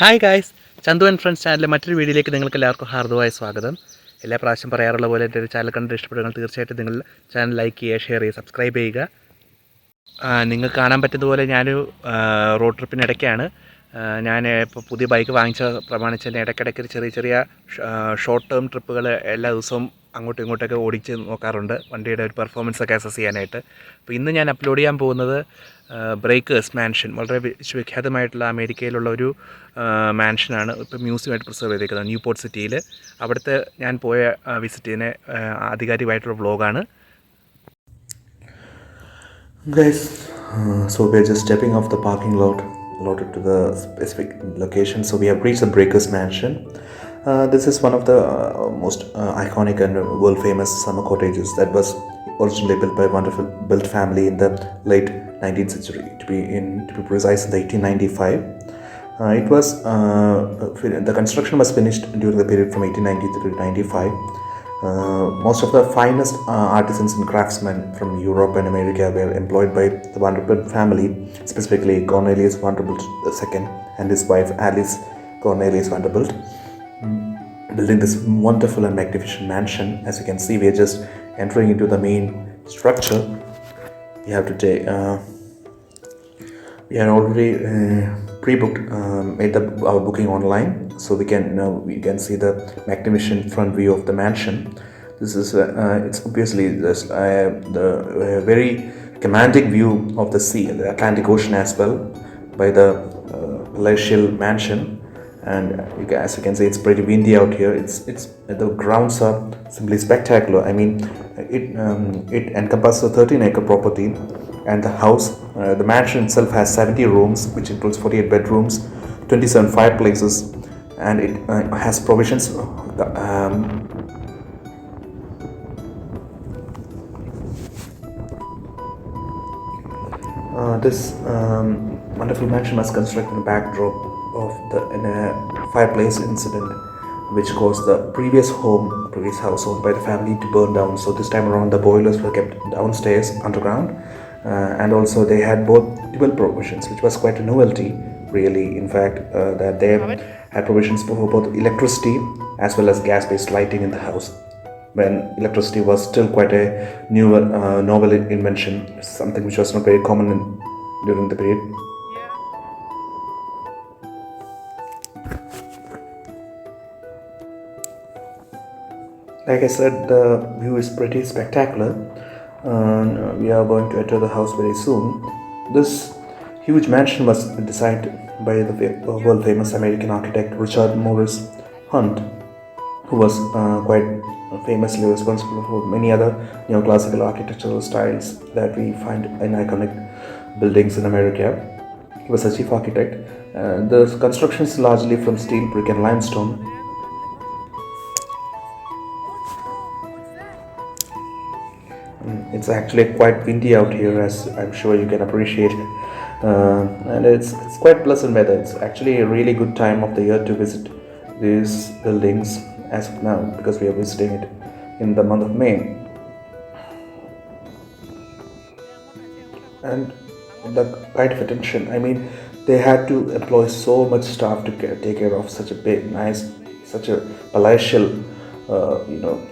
Hi guys, Chandu and friends ചാനലിലെ മറ്റൊരു വീഡിയോയിലേക്ക് നിങ്ങൾക്ക് എല്ലാവർക്കും ഹാർദവമായ സ്വാഗതം. എല്ലാ പ്രാവശ്യം പറയാറുള്ള പോലെ എൻ്റെ ഒരു ചാനൽ കണ്ട് ഇഷ്ടപ്പെടുകയാണെങ്കിൽ തീർച്ചയായിട്ടും നിങ്ങൾ ചാനൽ ലൈക്ക് ചെയ്യുക, ഷെയർ ചെയ്യുക, സബ്സ്ക്രൈബ് ചെയ്യുക. നിങ്ങൾക്ക് കാണാൻ പറ്റുന്ന പോലെ ഞാനൊരു റോഡ് ട്രിപ്പിനിടയ്ക്കാണ്. ഞാൻ ഇപ്പോൾ പുതിയ ബൈക്ക് വാങ്ങിച്ച പ്രമാണിച്ച് തന്നെ ഇടയ്ക്കിടയ്ക്ക് ചെറിയ ചെറിയ ഷോർട്ട് ടേം ട്രിപ്പുകൾ എല്ലാ ദിവസവും അങ്ങോട്ടും ഇങ്ങോട്ടൊക്കെ ഓടിച്ച് നോക്കാറുണ്ട്, വണ്ടിയുടെ ഒരു പെർഫോമൻസൊക്കെ അസസ് ചെയ്യാനായിട്ട്. അപ്പോൾ ഇന്ന് ഞാൻ അപ്ലോഡ് ചെയ്യാൻ പോകുന്നത് ബ്രേക്കേഴ്സ് മാൻഷൻ, വളരെ വിഖ്യാതമായിട്ടുള്ള അമേരിക്കയിലുള്ള ഒരു മാൻഷനാണ്. ഇപ്പോൾ മ്യൂസിയമായിട്ട് പ്രിസർവ് ചെയ്തേക്കുന്നത് ന്യൂപോർട്ട് സിറ്റിയിൽ. അവിടുത്തെ ഞാൻ പോയ വിസിറ്റിനെ ആധികാരികമായിട്ടുള്ള വ്ളോഗാണ്. Guys, so we're just stepping off the parking lot allotted to the specific location. So we have reached the Breakers Mansion. This is one of the most iconic and world famous summer cottages that was originally built by a wonderful built family in the late 19th century. To be precise, in the 1895. The construction was finished during the period from 1890 to 95. Most of the finest artisans and craftsmen from Europe and America were employed by the Vanderbilt family, specifically Cornelius Vanderbilt II and his wife Alice Cornelius Vanderbilt, building this wonderful and magnificent mansion. As you can see, we are just entering into the main structure. We have to take. We are already pre-booked, made our booking online, so we can see the magnificent front view of the mansion. This is it's obviously the very commanding view of the sea, the Atlantic Ocean as well, by the palatial mansion. And as you can see, it's pretty windy out here. It's the grounds are simply spectacular. I mean, it encompasses a 13-acre property. And the house, the mansion itself has 70 rooms, which includes 48 bedrooms, 27 fireplaces, and it has provisions. This wonderful mansion was constructed in the backdrop of a fireplace incident, which caused the previous house owned by the family to burn down. So this time around, the boilers were kept downstairs underground. And also they had both dual provisions, which was quite a novelty really. In fact, that they had provisions for both electricity as well as gas-based lighting in the house, when electricity was still quite a novel invention, something which was not very common during the period. Like I said, the view is pretty spectacular. We are going to enter the house very soon. This huge mansion was designed by the world famous American architect Richard Morris Hunt, who was quite famously responsible for many other neoclassical architectural styles that we find in iconic buildings in America. He was a chief architect. The construction is largely from steel, brick and limestone. It's actually quite windy out here, as I'm sure you can appreciate, and it's quite pleasant weather. It's actually a really good time of the year to visit these buildings as of now, because we are visiting it in the month of May. And the kind of attention, I mean, they had to employ so much staff to take care of such a big, nice, such a palatial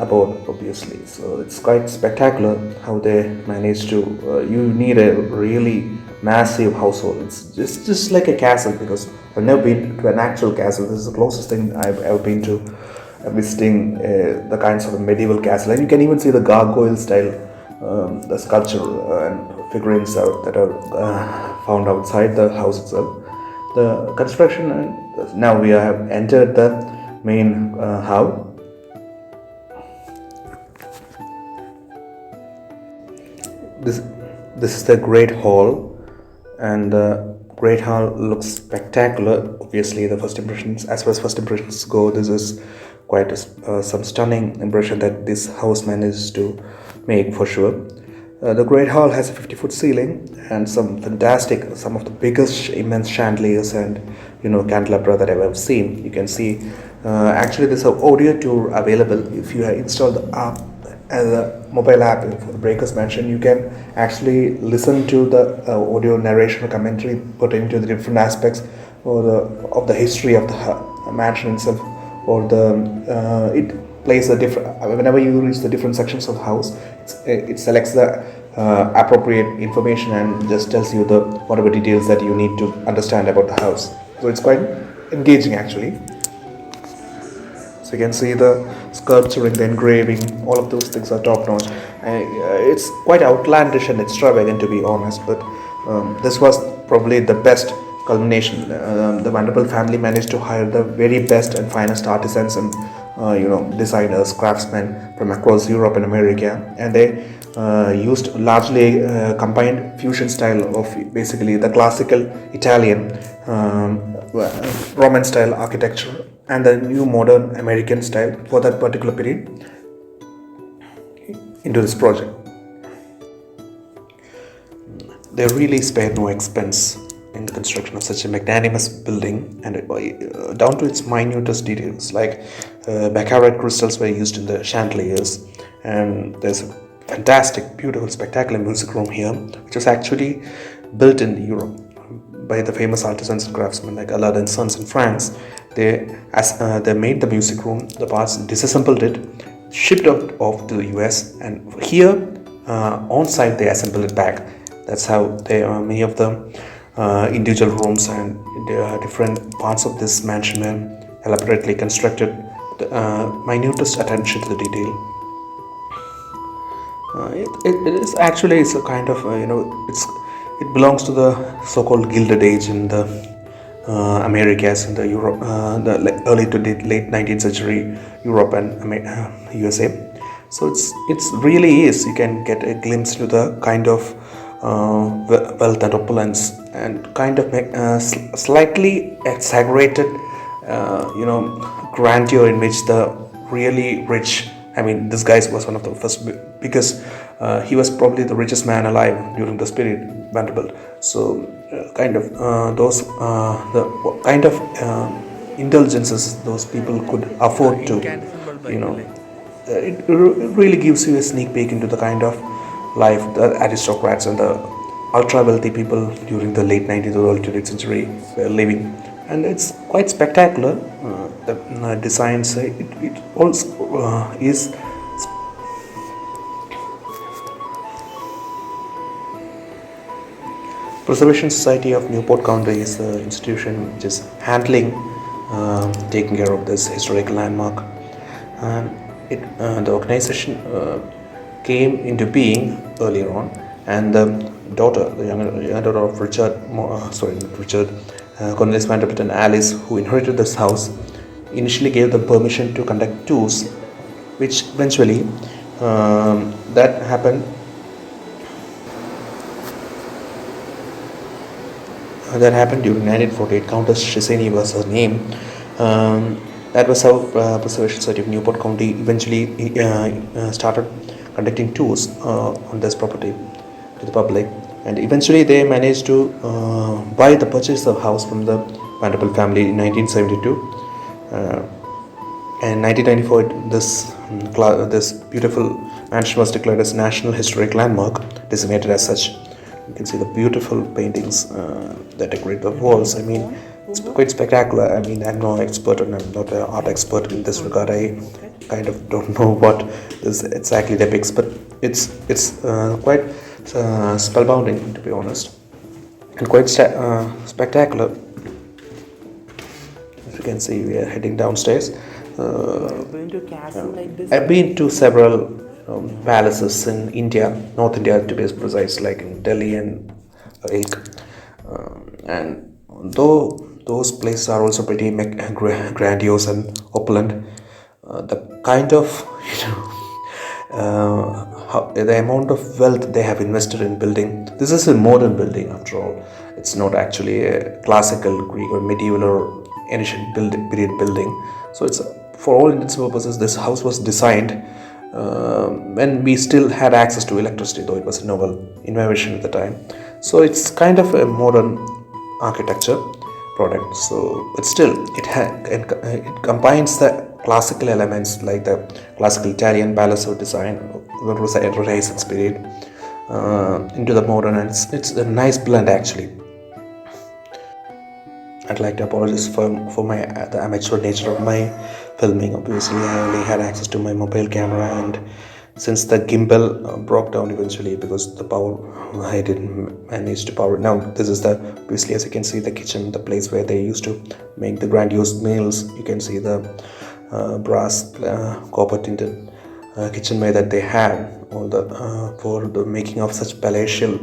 abode, obviously. So it's quite spectacular how they managed to. You need a really massive household. It's just like a castle, because I've never been to an actual castle. This is the closest thing I've ever been to visiting the kinds of a medieval castle. And you can even see the gargoyle style, the sculpture and figurines that are found outside the house itself. The construction, and now we have entered the main house. This is the Great Hall, and the Great Hall looks spectacular. Obviously, the first impressions, as far as first impressions go, this is quite some stunning impression that this house managed to make, for sure. The Great Hall has a 50-foot ceiling and some of the biggest immense chandeliers and candelabra that I've ever seen. You can see actually there's an audio tour available. If you have installed the app as a mobile app for the Breakers Mansion, you can actually listen to the audio narration or commentary pertaining to the different aspects or of the history of the mansion itself, or the it plays a different. Whenever you reach the different sections of the house, it selects the appropriate information and just tells you the whatever details that you need to understand about the house. So it's quite engaging actually. So you can see the sculpturing, the engraving, all of those things are top notch. It's quite outlandish and extravagant to be honest, but this was probably the best culmination. The Vanderbilt family managed to hire the very best and finest artisans and designers, craftsmen from across Europe and America, and they used largely combined fusion style of basically the classical Italian, Roman style architecture and the new modern American style for that particular period into this project. They really spared no expense in the construction of such a magnanimous building, and down to its minutest details, like baccarat crystals were used in the chandeliers, and there's a fantastic, beautiful, spectacular music room here, which was actually built in Europe by the famous artisans and craftsmen like Allard and Sons in France. They made the music room, the parts, disassembled it, shipped out of to the US, and here on site they assembled it back. That's how many of the individual rooms and different parts of this mansion were elaborately constructed, minutest attention to the detail. It is actually, it's a kind of it belongs to the so-called gilded age in the Americas, in the Europe, the early to late 19th century Europe and USA. So it's really is, you can get a glimpse into the kind of wealth and opulence and kind of slightly exaggerated grandeur in which the really rich, I mean, this guy was one of the first, because he was probably the richest man alive during this period, Vanderbilt. So the kind of indulgences those people could afford to, it really gives you a sneak peek into the kind of life the aristocrats and the ultra wealthy people during the late 19th or early 20th century were living. And it's quite spectacular. The designs, it also is Preservation Society of Newport County is the institution which is handling, taking care of this historical landmark. The organization came into being earlier on, and the younger daughter of Cornelius Vanderbilt and Alice, who inherited this house, initially gave the permission to conduct tours, which eventually that happened. That happened during 1948. Countess Shizeni was her name. That was how Preservation Society of Newport County eventually started conducting tours on this property to the public, and eventually they managed to purchase the house from the Vanderbilt family in 1972. And 1994, this beautiful mansion was declared as National Historic Landmark, designated as such. You can see the beautiful paintings that decorate the walls. I mean, it's quite spectacular. I mean, I'm no expert and I'm not an art expert in this regard. I kind of don't know what this exactly depicts, but it's quite spellbinding, to be honest, and quite spectacular. As you can see, we are heading downstairs. I've been to several palaces in India, North India to be precise, like in Delhi and Ilk, and though those places are also pretty grandiose and opulent, the kind of the amount of wealth they have invested in building. This is a modern building after all. It's not actually a classical Greek or medieval or ancient period building. So it's, for all intents and purposes, this house was designed when we still had access to electricity, though it was a novel innovation at the time. So it's kind of a modern architecture product. So, but still, it combines the classical elements like the classical Italian palazzo design, Renaissance period, into the modern, and it's a nice blend actually. I'd like to apologize for my the amateur nature of my filming. Obviously, I only had access to my mobile camera, and since the gimbal broke down eventually because the power, I didn't manage to power it. Now this is the, obviously, as you can see, the kitchen, the place where they used to make the grandiose meals. You can see the brass copper tinted kitchenware that they had all the for the making of such palatial,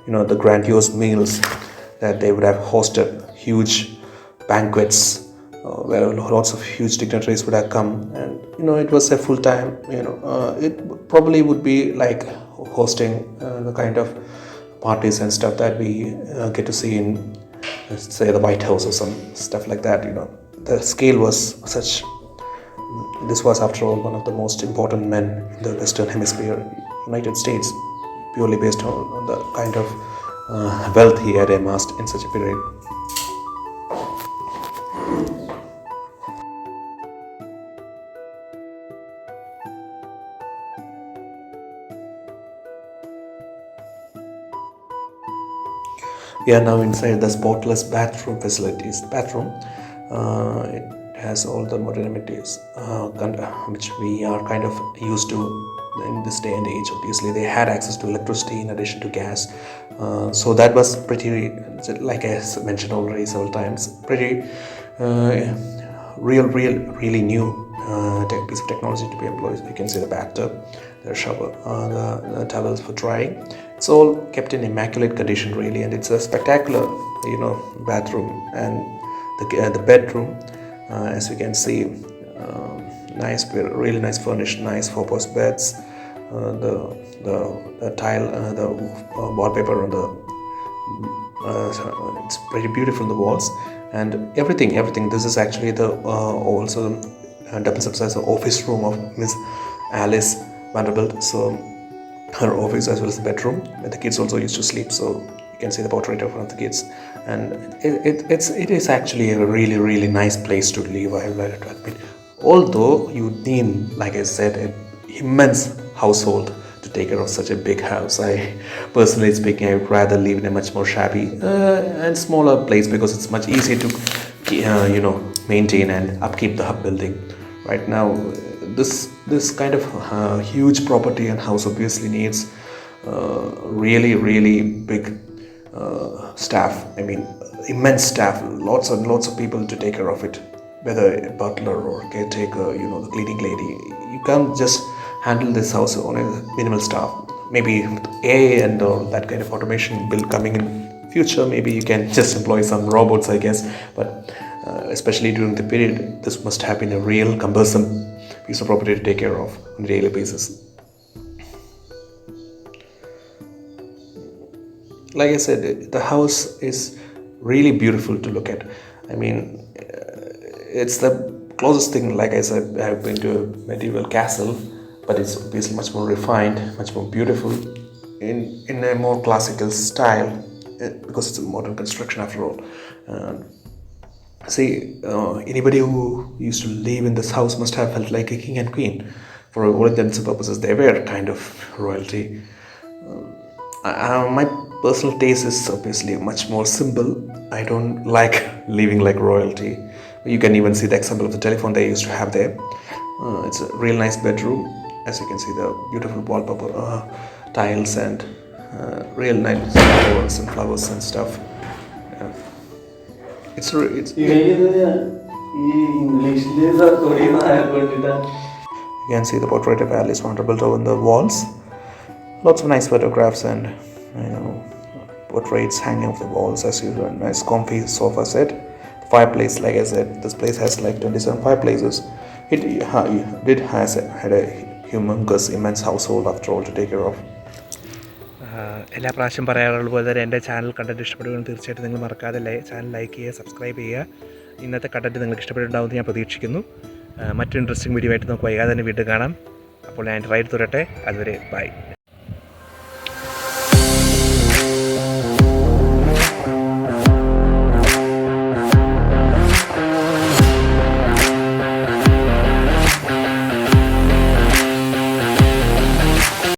the grandiose meals that they would have hosted huge banquets where lots of huge dignitaries would have come, and it was a full time, it probably would be like hosting the kind of parties and stuff that we get to see in, let's say, the White House or some stuff like that. The scale was such. This was, after all, one of the most important men in the Western Hemisphere, United States, purely based on the kind of wealth he had amassed in such a period. We are now inside the spotless bathroom facilities. Bathroom, it has all the modern amenities which we are kind of used to in this day and age. Obviously, they had access to electricity in addition to gas, so that was pretty, like I mentioned already several times, pretty really new piece of technology to be employed. You can see the bathtub, the shower, the towels for drying. It's all kept in immaculate condition, really, and it's a spectacular, bathroom. And the bedroom, as you can see, nice, really nice furnished, nice 4-post beds. The tile, the wallpaper on the it's pretty beautiful, the walls and everything. This is actually the also doubles up as the office room of Miss Alice Vanderbilt. So her office as well as the bedroom where the kids also used to sleep. So you can see the portrait of one of the kids, and it is actually a really nice place to live, I would admit. Although you need, like I said, an immense household to take care of such a big house. I personally speaking, I would rather live in a much more shabby and smaller place, because it's much easier to maintain and upkeep the building. Right now, this kind of huge property and house obviously needs really big staff. I mean, immense staff, lots and lots of people to take care of it, whether a butler or caretaker, the cleaning lady. You can't just handle this house on a minimal staff. Maybe with AI and all that kind of automation bill coming in future, maybe you can just employ some robots, I guess. But especially during the period, this must have been a real cumbersome piece of property to take care of on a daily basis. Like I said, the house is really beautiful to look at. I mean, it's the closest thing, like I said, I have been to a medieval castle, but it's obviously much more refined, much more beautiful, in a more classical style, because it's a modern construction after all. Anybody who used to live in this house must have felt like a king and queen. For all intents and purposes, they were kind of royalty. My personal taste is obviously much more simple. I don't like living like royalty. You can even see the example of the telephone they used to have there. It's a real nice bedroom. As you can see, the beautiful wallpaper, tiles, and real nice flowers and stuff. It's you can see the portrait of Alice Vanderbilt on the walls. Lots of nice photographs and portraits hanging off the walls, as usual. Nice comfy sofa set. Fireplace, like I said, this place has like 27 fireplaces. It had a humongous, immense household after all to take care of. എല്ലാ പ്രാവശ്യം പറയാറുള്ള പോലെ തന്നെ എൻ്റെ channel content ഇഷ്ടപ്പെടുകയും തീർച്ചയായിട്ടും നിങ്ങൾ മറക്കാതെ ചാനൽ ലൈക്ക് ചെയ്യുക, സബ്സ്ക്രൈബ് ചെയ്യുക. ഇന്നത്തെ കണ്ടൻറ്റ് നിങ്ങൾക്ക് ഇഷ്ടപ്പെട്ടുണ്ടാവുമെന്ന് ഞാൻ പ്രതീക്ഷിക്കുന്നു. മറ്റൊരു ഇൻട്രസ്റ്റിംഗ് വീഡിയോ ആയിട്ട് നമുക്ക് വൈകാതെ തന്നെ വീണ്ടും കാണാം. അപ്പോൾ ഞാൻ റൈഡ് തുരട്ടെ. അതുവരെ ബൈ.